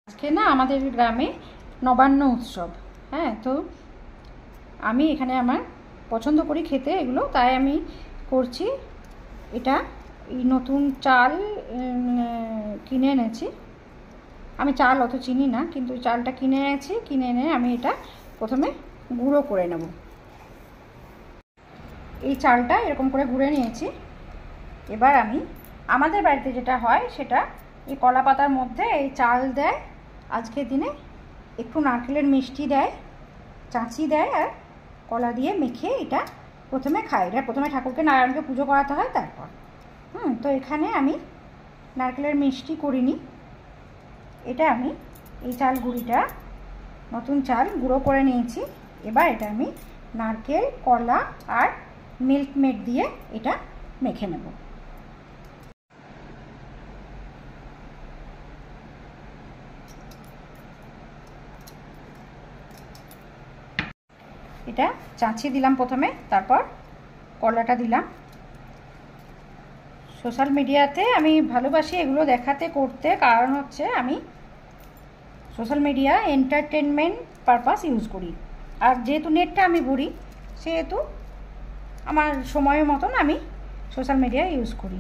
আজকে না আমাদের গ্রামে নবান্ন উৎসব। হ্যাঁ, তো আমি এখানে আমার পছন্দ করি খেতে এগুলো, তাই আমি করছি। এটা এই নতুন চাল কিনে এনেছি। আমি চাল অত চিনি না, কিন্তু চালটা কিনে এনেছি। কিনে এনে আমি এটা প্রথমে গুঁড়ো করে নেব। এই চালটা এরকম করে গুঁড়ে নিয়েছি। এবার আমি আমাদের বাড়িতে যেটা হয় সেটা, এই কলা পাতার মধ্যে এই চাল দেয়, আজকের দিনে একটু নারকেলের মিষ্টি দেয়, চাঁচি দেয়, আর কলা দিয়ে মেখে এটা প্রথমে খায়। এটা প্রথমে ঠাকুরকে নারায়ণকে পুজো করাতে হয়, তারপর তো এখানে আমি নারকেলের মিষ্টি করিনি। এটা আমি এই চাল গুঁড়িটা, নতুন চাল গুঁড়ো করে নিয়েছি। এবার এটা আমি নারকেল, কলা আর মিল্ক মেড দিয়ে এটা মেখে নেব। এটা চাঁচি দিলাম প্রথমে, তারপর কলাটা দিলাম। সোশ্যাল মিডিয়াতে আমি ভালোবাসি এগুলো দেখাতে করতে, কারণ হচ্ছে আমি social media entertainment purpose use করি। আর যেহেতু নেটটা আমি ভরি, সেহেতু আমার সময়ের মতন আমি সোশ্যাল মিডিয়া ইউজ করি।